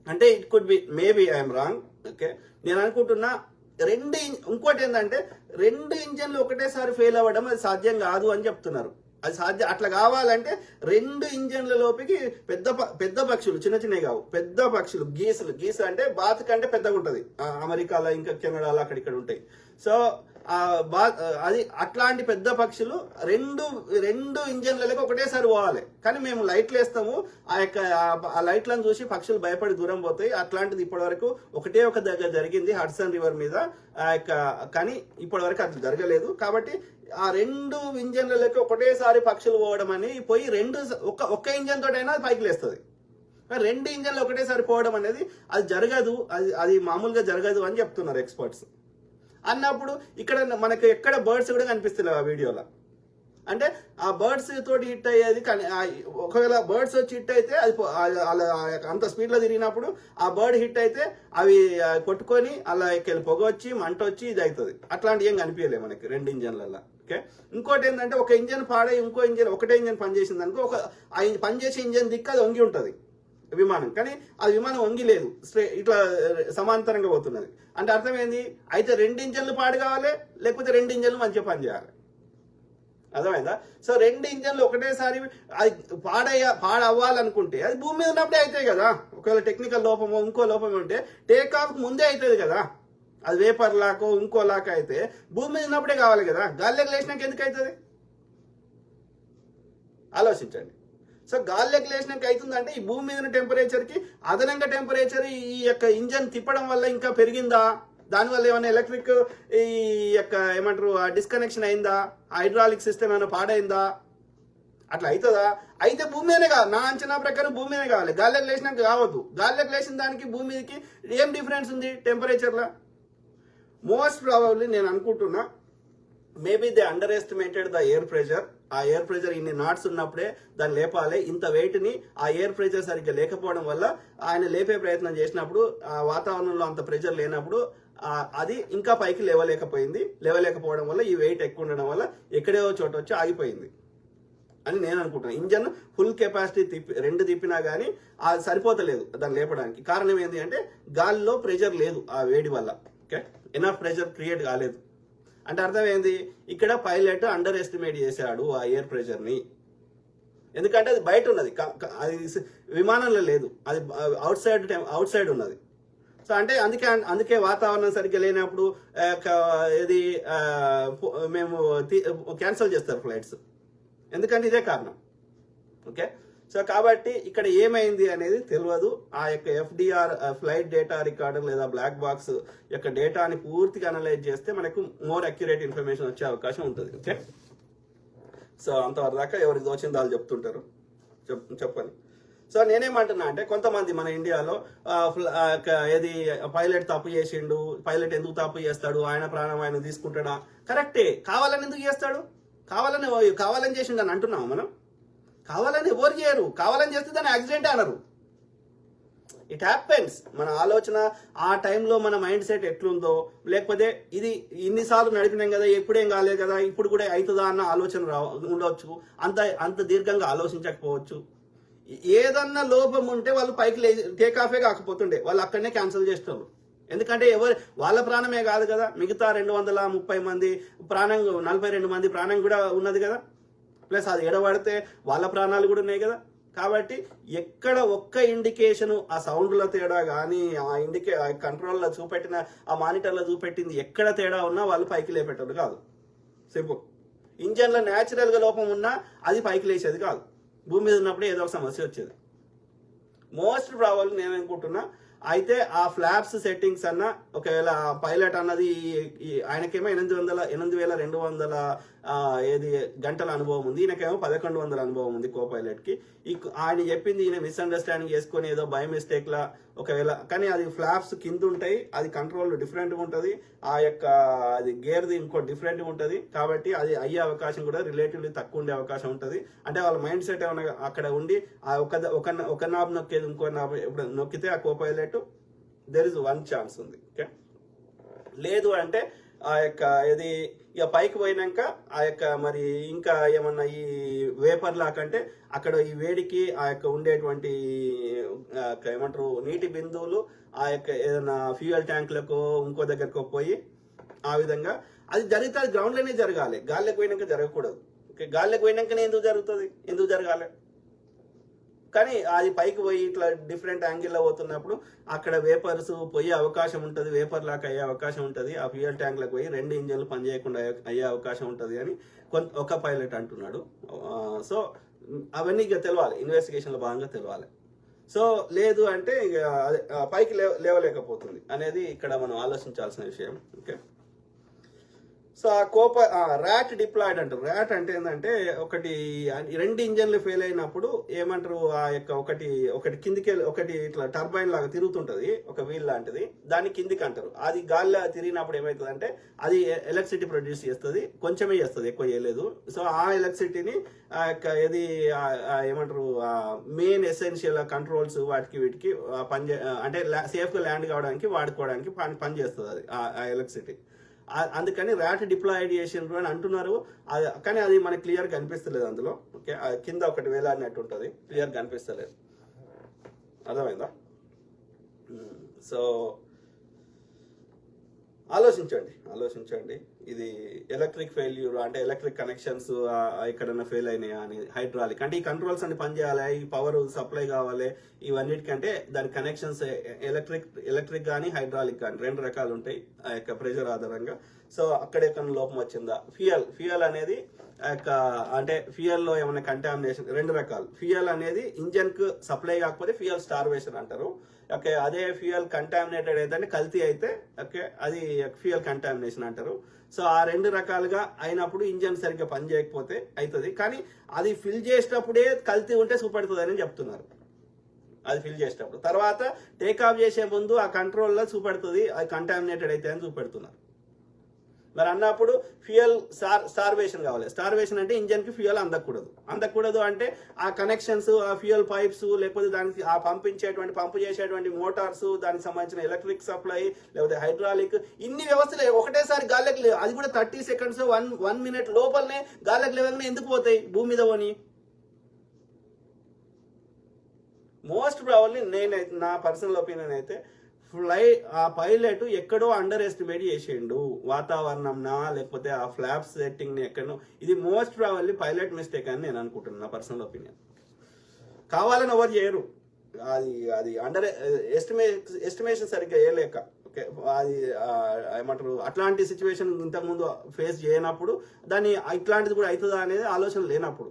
[SPEAKER 1] అంటే it could be, maybe I'm wrong. Okay, నేను అనుకుంటున్నా ఇంకోటి ఏంటంటే 2 ఇంజన్లు ఒకటేసారి ఫెయిల్ అవ్వడం అది సాధ్యం కాదు అని చెప్తున్నారు. అది సాధ్యం, అట్లా కావాలంటే 2 ఇంజన్ల లోపలికి పెద్ద పక్షులు, చిన్నవి కావు, పెద్ద పక్షులు, గీసు అంటే బాత్ కంటే పెద్దగా ఉంటుంది అమెరికాలో, ఇంకా కెనడాలో అక్కడిక్కడ ఉంటాయి. సో అది అట్లాంటి పెద్ద పక్షులు 2 ఇంజన్లకి ఒకటేసారి పోవాలి. కానీ మేము లైట్లు వేస్తాము, ఆ లైట్లను చూసి పక్షులు భయపడి దూరం పోతాయి. అట్లాంటిది ఇప్పటి వరకు ఒకటే ఒక దగ్గర జరిగింది హడ్సన్ రివర్ మీద, కానీ ఇప్పటి వరకు అది జరగలేదు. కాబట్టి ఆ 2 ఇంజన్లకి ఒకటేసారి పక్షులు పోవడం అని పోయి ఒక్క ఇంజన్ తోటైనా పైకి లేస్తుంది. 2 ఇంజన్లు ఒకటేసారి పోవడం అనేది అది జరగదు, అది మామూలుగా జరగదు అని చెప్తున్నారు ఎక్స్పర్ట్స్. అన్నప్పుడు ఇక్కడ మనకి ఎక్కడ బర్డ్స్ కూడా కనిపిస్తున్నాయి ఆ వీడియోలో. అంటే ఆ బర్డ్స్ తోటి హిట్ అయ్యేది, కానీ ఒకవేళ బర్డ్స్ వచ్చి హిట్ అయితే అది అంత స్పీడ్లో తిరిగినప్పుడు ఆ బర్డ్ హిట్ అయితే అవి కొట్టుకొని అలా పొగ వచ్చి మంట వచ్చి ఇది అవుతుంది. అట్లాంటి ఏం కనిపించలేదు మనకి 2 ఇంజన్లలో. ఓకే, ఇంకోటి ఏంటంటే ఒక ఇంజన్ పాడై ఇంకో ఇంజన్, ఒకటే ఇంజన్ పనిచేసింది అనుకో, పనిచేసే ఇంజన్ దిక్కు అది వంగి ఉంటుంది విమానం, కానీ అది విమానం వంగి లేదు, ఇట్లా సమాంతరంగా పోతున్నది. అంటే అర్థమైంది, అయితే 2 ఇంజన్లు పాడు కావాలి, లేకపోతే 2 ఇంజన్లు మంచిగా పనిచేయాలి. అర్థమైందా? సో 2 ఇంజన్లు ఒకటేసారి అది పాడవ్వాలనుకుంటే అది భూమి మీద ఉన్నప్పుడే అవుతాయి కదా. ఒకవేళ టెక్నికల్ లోపమో ఇంకో లోపం ఉంటే టేక్ ఆఫ్ ముందే అవుతుంది కదా. అది వేపర్ లాకో ఇంకో లాక్ అయితే భూమి మీద ఉన్నప్పుడే కావాలి కదా. గాలిలోకి లేచినాక ఎందుకు అవుతుంది? ఆలోచించండి. సో గాల్లోకి లేచినాక అవుతుందంటే ఈ భూమి మీద టెంపరేచర్కి అదనంగా టెంపరేచర్ ఈ యొక్క ఇంజన్ తిప్పడం వల్ల ఇంకా పెరిగిందా, దానివల్ల ఏమైనా ఎలక్ట్రిక్ ఈ యొక్క ఏమంటారు డిస్కనెక్షన్ అయిందా, హైడ్రాలిక్ సిస్టమ్ ఏమైనా పాడైందా, అట్లా అవుతుందా? అయితే భూమి మీదనే కాదు, నా అంచనా ప్రకారం భూమి మీదనే కావాలి. గాల్లోకి లేచినాక కావద్దు. గాల్లోకి లేచిన దానికి భూమికి ఏం డిఫరెన్స్ ఉంది టెంపరేచర్లో? మోస్ట్ ప్రాబబ్లీ నేను అనుకుంటున్నా maybe they under estimated the air pressure. ఆ ఎయిర్ ప్రెషర్ ఇన్ని నాట్స్ ఉన్నప్పుడే దాన్ని లేపాలి. ఇంత వెయిట్ని ఆ ఎయిర్ ప్రెషర్ సరిగ్గా లేకపోవడం వల్ల ఆయన లేపే ప్రయత్నం చేసినప్పుడు ఆ వాతావరణంలో అంత ప్రెషర్ లేనప్పుడు అది ఇంకా పైకి లేవలేకపోవడం వల్ల ఈ వెయిట్ ఎక్కువ ఉండడం వల్ల ఎక్కడో చోట వచ్చి ఆగిపోయింది అని నేను అనుకుంటున్నాను. ఇంజన్ ఫుల్ కెపాసిటీ రెండు తిప్పినా కానీ అది సరిపోతలేదు దాన్ని లేపడానికి. కారణం ఏంటి అంటే గాలిలో ప్రెషర్ లేదు, ఆ వేడి వల్ల. ఓకే, ఎనఫ్ ప్రెషర్ క్రియేట్ కాలేదు. అంటే అర్థం ఏంది, ఇక్కడ పైలట్ అండర్ ఎస్టిమేట్ చేశాడు ఆ ఎయిర్ ప్రెషర్ని. ఎందుకంటే అది బయట ఉన్నది, అది విమానంలో లేదు, అది అవుట్ సైడ్ ఉన్నది. సో అంటే అందుకే వాతావరణం సరిగ్గా లేనప్పుడు ఇది మేము క్యాన్సిల్ చేస్తారు ఫ్లైట్స్, ఎందుకంటే ఇదే కారణం. ఓకే, సో కాబట్టి ఇక్కడ ఏమైంది అనేది తెలియదు. ఆ యొక్క ఎఫ్డిఆర్ ఫ్లైట్ డేటా రికార్డర్ లేదా బ్లాక్ బాక్స్ యొక్క డేటాని పూర్తిగా అనలైజ్ చేస్తే మనకు మోర్ అక్యురేట్ ఇన్ఫర్మేషన్ వచ్చే అవకాశం ఉంటుంది. ఓకే, సో అంతవరకు దాకా ఎవరికి దోచింది వాళ్ళు చెప్తుంటారు, చెప్పని. సో నేనేమంటున్నా అంటే కొంతమంది మన ఇండియాలో ఏది పైలట్ తప్పు చేసిండు, పైలట్ ఎందుకు తప్పు చేస్తాడు, ఆయన ప్రాణం ఆయన తీసుకుంటాడా? కరెక్టే, కావాలని ఎందుకు చేస్తాడు? కావాలని చేసిండు అని అంటున్నాము మనం. కావాలని ఎవరు చేయరు, కావాలని చేస్తే దాన్ని యాక్సిడెంట్ అనరు. It happens. మన ఆలోచన ఆ టైంలో మన మైండ్ సెట్ ఎట్లుందో, లేకపోతే ఇది ఇన్నిసార్లు నడిపినాం కదా, ఎప్పుడేం కాలేదు కదా, ఇప్పుడు కూడా అవుతుందా అన్న ఆలోచన ఉండవచ్చు. అంత దీర్ఘంగా ఆలోచించకపోవచ్చు. ఏదన్నా లోపం ఉంటే వాళ్ళు పైకి టేక్ ఆఫే కాకపోతుండే, వాళ్ళు అక్కడనే క్యాన్సిల్ చేస్తారు. ఎందుకంటే వాళ్ళ ప్రాణమే కాదు కదా, మిగతా 230 మంది ప్రాణం, 42 మంది ప్రాణం కూడా ఉన్నది కదా, ప్లస్ అది ఎడబడితే వాళ్ళ ప్రాణాలు కూడా ఉన్నాయి కదా. కాబట్టి ఎక్కడ ఒక్క ఇండికేషన్, ఆ సౌండ్లో తేడా కానీ, ఆ కంట్రోల్లో చూపెట్టిన, ఆ మానిటర్లో చూపెట్టింది ఎక్కడ తేడా ఉన్నా వాళ్ళు పైకి లేపెట్టరు కాదు. సింపుల్. ఇంజన్లో న్యాచురల్గా లోపం ఉన్నా అది పైకి లేచేది కాదు. భూమి మీద ఉన్నప్పుడు ఏదో ఒక సమస్య వచ్చేది. మోస్ట్ ప్రాబబ్లీ నేను అనుకుంటున్నా అయితే ఆ ఫ్లాప్స్ సెట్టింగ్స్ అన్న, ఒకవేళ పైలట్ అన్నది ఆయనకేమో 8,200 ఏది గంటల అనుభవం ఉంది, ఈయనకేమో 1,100 అనుభవం ఉంది కో పైలట్కి. ఆయన చెప్పింది ఈయన మిస్అండర్స్టాండింగ్ చేసుకొని ఏదో బై మిస్టేక్లా ఒకవేళ, కానీ అది ఫ్లాప్స్ కింద ఉంటాయి, అది కంట్రోల్ డిఫరెంట్గా ఉంటుంది, ఆ యొక్క అది గేర్ది ఇంకో డిఫరెంట్గా ఉంటుంది. కాబట్టి అది అయ్యే అవకాశం కూడా రిలేటివ్లీ తక్కువ ఉండే అవకాశం ఉంటుంది. అంటే వాళ్ళ మైండ్ సెట్ ఏమైనా అక్కడ ఉండి ఒక నాబ్ నొక్కేది ఇంకో నాబ్ ఇప్పుడు నొక్కితే ఆ copilot there is one chance ఉంది. ఓకే, లేదు అంటే ఆ యొక్క ఇది ఇక పైకి పోయినాక ఆ యొక్క మరి ఇంకా ఏమన్నా ఈ వేపర్ లాకంటే అక్కడ ఈ వేడికి ఆ యొక్క ఉండేటువంటి ఏమంటారు నీటి బిందువులు ఆ యొక్క ఏదైనా ఫ్యూయల్ ట్యాంకులకు ఇంకో దగ్గరకు పోయి ఆ విధంగా అది జరిగితే అది గ్రౌండ్లోనే జరగాలి, గాల్లోకి పోయినాక జరగకూడదు. ఓకే, గాల్లోకి పోయినాకనే ఎందుకు జరుగుతుంది, ఎందుకు జరగాలి? కానీ అది పైకి పోయి ఇట్లా డిఫరెంట్ యాంగిల్లో పోతున్నప్పుడు అక్కడ వేపర్స్ పోయే అవకాశం ఉంటుంది, వేపర్ లాక్ అయ్యే అవకాశం ఉంటుంది, ఆ ఫ్యూయల్ ట్యాంక్లకు పోయి 2 ఇంజన్లు పనిచేయకుండా అయ్యే అవకాశం ఉంటుంది అని ఒక పైలట్ అంటున్నాడు. సో అవన్నీ ఇక తెలవాలి, ఇన్వెస్టిగేషన్లో భాగంగా తెలవాలి. సో లేదు అంటే ఇక పైకి లేవలేకపోతుంది అనేది ఇక్కడ మనం ఆలోచించాల్సిన విషయం. ఓకే, సో ఆ ర్యాట్ డిప్లాయిడ్ అంటారు. ర్యాట్ అంటే ఏంటంటే ఒకటి 2 ఇంజన్లు ఫెయిల్ అయినప్పుడు ఏమంటారు, ఆ యొక్క ఒకటి కిందికి ఒకటి ఇట్లా టర్బైన్ లాగా తిరుగుతుంటది, ఒక వీల్ లాంటిది, దాన్ని కిందికి అంటారు. అది గాలిలో తిరిగినప్పుడు ఏమవుతుంది అంటే అది ఎలక్ట్రిసిటీ ప్రొడ్యూస్ చేస్తుంది, కొంచెమే చేస్తుంది, ఎక్కువ చేయలేదు. సో ఆ ఎలక్ట్రిసిటీని ఆ యొక్క ఏమంటారు మెయిన్ ఎసెన్షియల్ కంట్రోల్స్ వీటికి అంటే సేఫ్గా ల్యాండ్ కావడానికి వాడుకోవడానికి పనిచేస్తుంది అది ఆ ఎలక్ట్రిసిటీ. అందుకని ర్యాట్ డిప్లాయిడ్ చేసిండ్రు అని అంటున్నారు, కానీ అది మనకి క్లియర్ కనిపిస్తలేదు అందులో. ఓకే, కింద ఒకటి వేలాడినట్టు ఉంటుంది, క్లియర్ కనిపిస్తలేదు. అర్థమైందా? సో ఆలోచించండి ఇది ఎలక్ట్రిక్ ఫెయిల్యూర్ అంటే ఎలక్ట్రిక్ కనెక్షన్స్ ఎక్కడన్నా ఫెయిల్ అయినాయా అని, హైడ్రాలిక్ అంటే ఈ కంట్రోల్స్ అన్ని పనిచేయాలి, ఈ పవర్ సప్లై కావాలి, ఇవన్నిటికంటే దాని కనెక్షన్స్ ఎలక్ట్రిక్ కానీ హైడ్రాలిక్ కానీ 2 రకాలు ఉంటాయి ఆ యొక్క ప్రెషర్ ఆధారంగా. సో అక్కడ ఎక్కడ లోపం వచ్చిందా, ఫ్యూయల్ అనేది ఆ యొక్క అంటే ఫ్యూయల్లో ఏమైనా కంటామినేషన్, 2 రకాలు. ఫ్యూయల్ అనేది ఇంజన్కు సప్లై కాకపోతే ఫ్యూయల్ స్టార్వేషన్ అంటారు. ఓకే, అదే ఫ్యూయల్ కంటామినేటెడ్ అయితే కల్తీ అయితే ఓకే అది ఫ్యూయల్ కంటామినేషన్ అంటారు. సో ఆ 2 రకాలుగా అయినప్పుడు ఇంజన్ సరిగ్గా పని చేయకపోతే అవుతుంది. కానీ అది ఫిల్ చేసేటప్పుడే కల్తీ ఉంటే చూపెడుతుంది అని చెప్తున్నారు. అది ఫిల్ చేసేటప్పుడు తర్వాత టేక్ ఆఫ్ చేసే ముందు ఆ కంట్రోల్లో చూపెడుతుంది అది కంటామినేటెడ్ అయితే అని చూపెడుతున్నారు. మరి అన్నప్పుడు ఫ్యూయల్ స్టార్వేషన్ కావాలి. స్టార్వేషన్ అంటే ఇంజన్కి ఫ్యూయల్ అందకూడదు అంటే ఆ కనెక్షన్స్, ఆ ఫ్యూయల్ పైప్స్, లేకపోతే దానికి ఆ పంపు చేసేటువంటి మోటార్స్, దానికి సంబంధించిన ఎలక్ట్రిక్ సప్లై, లేకపోతే హైడ్రాలిక్, ఇన్ని వ్యవస్థలు ఒకటేసారి గాల్లోకి లేవు. అది కూడా 30 సెకండ్స్ 1 మినిట్ లోపలనే గాల్లోకి లేవగానే ఎందుకు పోతాయి భూమి మీద పోని? మోస్ట్ ప్రాబబ్లీ నా పర్సనల్ ఒపీనియన్ అయితే ఆ పైలట్ ఎక్కడో అండర్ ఎస్టిమేట్ చేసిండు, వాతావరణంనా లేకపోతే ఆ ఫ్లాప్ సెట్టింగ్ ని ఎక్కడో. ఇది మోస్ట్ ప్రాబబ్లీ పైలట్ మిస్టేక్ అని నేను అనుకుంటున్నాను, నా పర్సనల్ ఒపీనియన్. కావాలని ఎవరు చేయరు, అది అండర్ ఎస్టిమేషన్ సరిగ్గా వేయలేక. ఓకే, అది ఏమంటారు, అట్లాంటి సిచ్యువేషన్ ఇంతకుముందు ఫేస్ చేయనప్పుడు దాన్ని ఇట్లాంటిది కూడా అవుతుందా అనేది ఆలోచన లేనప్పుడు.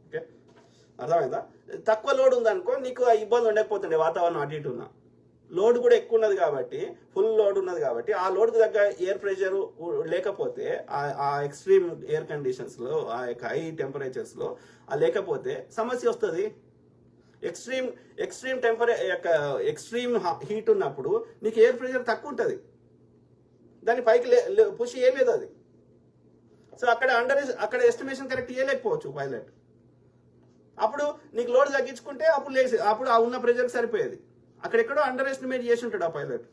[SPEAKER 1] ఓకే, అర్థమైందా? తక్కువ లోడ్ ఉందనుకో నీకు ఆ ఇబ్బంది ఉండకపోతుండే, వాతావరణం అటు ఇటు ఉన్నా. లోడ్ కూడా ఎక్కువ ఉన్నది కాబట్టి, ఫుల్ లోడ్ ఉన్నది కాబట్టి ఆ లోడ్కి తగ్గ ఎయిర్ ప్రెషర్ లేకపోతే, ఆ ఎక్స్ట్రీమ్ ఎయిర్ కండిషన్స్లో, ఆ యొక్క హై టెంపరేచర్స్లో లేకపోతే సమస్య వస్తుంది. ఎక్స్ట్రీమ్ హీట్ ఉన్నప్పుడు నీకు ఎయిర్ ప్రెషర్ తక్కువ ఉంటుంది, దాని పైకి పుష్ చేయలేదు అది. సో అక్కడ ఎస్టిమేషన్ కరెక్ట్ చేయలేకపోవచ్చు పైలట్. అప్పుడు నీకు లోడ్ తగ్గించుకుంటే అప్పుడు ఆ ఉన్న ప్రెషర్కి సరిపోయేది. అక్కడెక్కడో అండర్ ఎస్టిమేట్ చేసి ఉంటాడు ఆ పైలట్,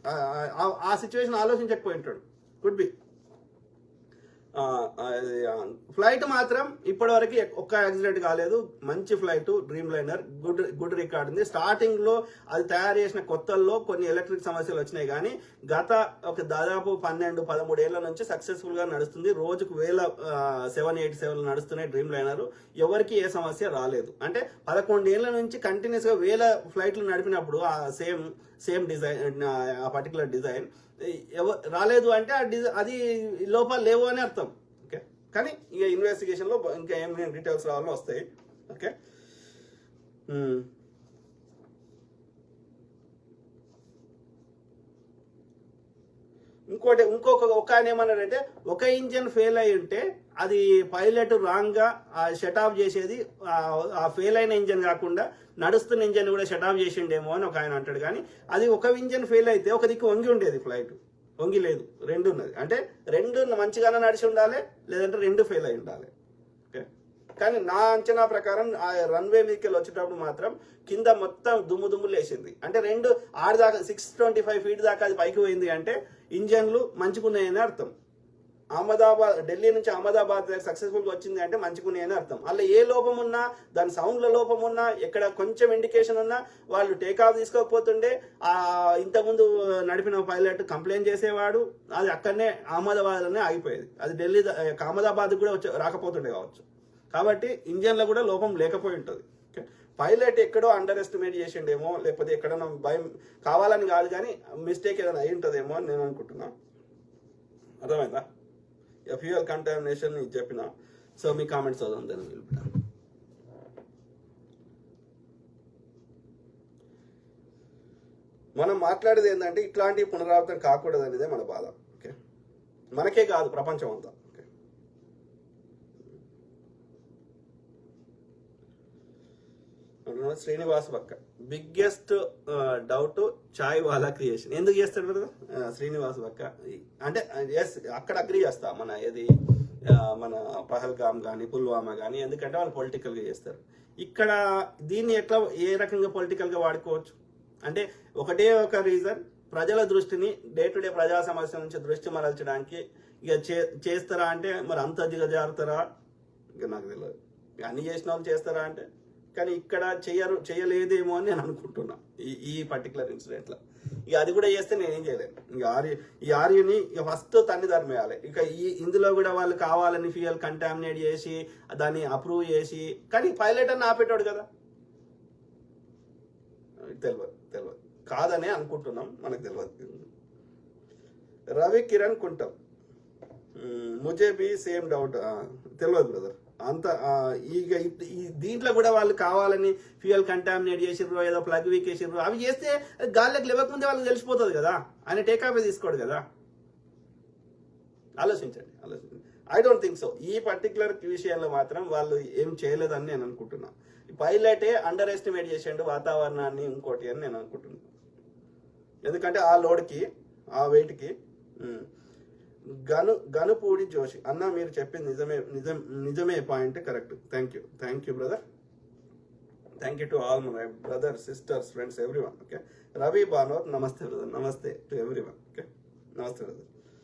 [SPEAKER 1] ఆ సిచ్యువేషన్ ఆలోచించకపోయి ఉంటాడు. Could be. ఫ్లైట్ మాత్రం ఇప్పటివరకు ఒక్క యాక్సిడెంట్ కాలేదు. మంచి flight, dream liner, good record ఉంది. స్టార్టింగ్ లో అది తయారు చేసిన కొత్తల్లో కొన్ని ఎలక్ట్రిక్ సమస్యలు వచ్చినాయి, కానీ గత దాదాపు 12-13 ఏళ్ల నుంచి సక్సెస్ఫుల్ గా నడుస్తుంది. రోజుకు 787 నడుస్తున్నాయి డ్రీమ్ లైనర్. ఎవరికి ఏ సమస్య రాలేదు. అంటే 11 ఏళ్ల నుంచి కంటిన్యూస్ గా 1000 ఫ్లైట్లు నడిపినప్పుడు ఆ సేమ్ డిజైన్, ఆ పర్టికులర్ డిజైన్ రాలేదు అంటే అది లోపాలు లేవు అని అర్థం. ఓకే, కానీ ఇక ఇన్వెస్టిగేషన్ లో ఇంకా ఏం డీటెయిల్స్ రావాలో వస్తాయి. ఓకే, ఇంకొక ఆయన ఏమన్నారంటే, ఒక ఇంజన్ ఫెయిల్ అయి ఉంటే అది పైలట్ రాంగ్ గా షట్ ఆఫ్ చేసేది, ఆ ఫెయిల్ అయిన ఇంజన్ కాకుండా నడుస్తున్న ఇంజన్ కూడా షట్ ఆఫ్ చేసిండేమో అని ఒక ఆయన అంటాడు. కానీ అది ఒక ఇంజన్ ఫెయిల్ అయితే ఒక దిక్కు వంగి ఉండేది, ఫ్లైట్ వంగి లేదు, 2 ఉన్నది. అంటే 2 మంచిగానే నడిచి ఉండాలి, లేదంటే 2 ఫెయిల్ అయి ఉండాలి. ఓకే, కానీ నా అంచనా ప్రకారం ఆ రన్వే మీదకి వచ్చేటప్పుడు మాత్రం కింద మొత్తం దుమ్ము లేచింది. అంటే 2 దాకా 625 ఫీట్ దాకా అది పైకి పోయింది అంటే ఇంజన్లు మంచిగున్నాయని అర్థం. ఢిల్లీ నుంచి అహ్మదాబాద్ సక్సెస్ఫుల్గా వచ్చింది అంటే మంచిగున్నాయని అర్థం. అలా ఏ లోపం ఉన్నా, దాని సౌండ్ల లోపం ఉన్నా, ఎక్కడ కొంచెం ఇండికేషన్ ఉన్నా వాళ్ళు టేక్ ఆఫ్ తీసుకోకపోతుండే ఇంతకుముందు నడిపిన పైలట్ కంప్లైంట్ చేసేవాడు. అది అక్కడనే అహ్మదాబాద్లోనే ఆగిపోయేది. అది ఢిల్లీ అహ్మదాబాద్ కూడా రాకపోతుండే కావచ్చు. కాబట్టి ఇంజన్లో కూడా లోపం లేకపోయి ఉంటుంది. పైలట్ ఎక్కడో అండర్ ఎస్టిమేట్ చేసిండేమో, లేకపోతే ఎక్కడన్నా భయం కావాలని కాదు, కానీ మిస్టేక్ ఏదైనా అయి ఉంటుందేమో అని నేను అనుకుంటున్నా. అర్థమైందా? ఫ్యూయల్ కంటామినేషన్ చెప్పిన. సో మీ కామెంట్స్ చదవండి, నేను నిలుపుతాను. మనం మాట్లాడేది ఏంటంటే ఇట్లాంటి పునరావృతం కాకూడదు అనేదే మన బాధ. ఓకే, మనకే కాదు, ప్రపంచం అంతా. శ్రీనివాస్ పక్క బిగ్గెస్ట్ డౌట్ చాయ్ వాలా క్రియేషన్ ఎందుకు చేస్తాడు కదా శ్రీనివాస్ పక్క. అంటే ఎస్, అక్కడ అగ్రి చేస్తా, మన పహల్గామ్ కానీ పుల్వామా కానీ, ఎందుకంటే వాళ్ళు పొలిటికల్గా చేస్తారు. ఇక్కడ దీన్ని ఎట్లా ఏ రకంగా పొలిటికల్గా వాడుకోవచ్చు అంటే ఒకటే ఒక రీజన్, ప్రజల దృష్టిని డే టు డే ప్రజా సమస్య నుంచి దృష్టి మరల్చడానికి ఇక చేస్తారా అంటే, మరి అంత దిగజారుతారా ఇక నాకు తెలియదు. అన్ని చేసిన వాళ్ళు చేస్తారా అంటే, కానీ ఇక్కడ చేయలేదేమో అని నేను అనుకుంటున్నా ఈ పర్టికులర్ ఇన్సిడెంట్లో. ఇక అది కూడా చేస్తే నేనేం చేయలేను. ఇక ఈ ఆర్యుని ఫస్ట్ తన్ని ధర్మేయాలి. ఇక ఇందులో కూడా వాళ్ళు కావాలని ఫ్యూయల్ కంటామినేట్ చేసి దాన్ని అప్రూవ్ చేసి, కానీ పైలట్ అని ఆపేటాడు కదా, తెలియదు కాదనే అనుకుంటున్నాం, మనకు తెలియదు. రవి కిరణ్ కుంటం, ముజే బి సేమ్ డౌట్, తెలియదు బ్రదర్ అంత. ఇక దీంట్లో కూడా వాళ్ళు కావాలని ఫ్యూయల్ కంటామినేట్ చేసిర్రు, ఏదో ప్లగ్ వీక్ చేసిర్రు, అవి చేస్తే గాల్లోకి లేవకముందే వాళ్ళకి తెలిసిపోతుంది కదా, ఆయన టేకాఫే తీసుకోడు కదా. ఆలోచించండి. I don't think so. ఈ పర్టికులర్ విషయంలో మాత్రం వాళ్ళు ఏం చేయలేదని నేను అనుకుంటున్నా. పైలటే అండర్ ఎస్టిమేట్ చేసిండు వాతావరణాన్ని ఇంకోటి అని నేను అనుకుంటున్నాను. ఎందుకంటే ఆ లోడ్కి, ఆ వెయిట్కి. గనుపూడి జోషి అన్న, మీరు చెప్పింది నిజమే point, correct. Thank you brother. Thank you to all my brother, sisters, friends, everyone. Okay. Ravi Banor, namaste brother. Namaste to everyone. Okay, namaste brother.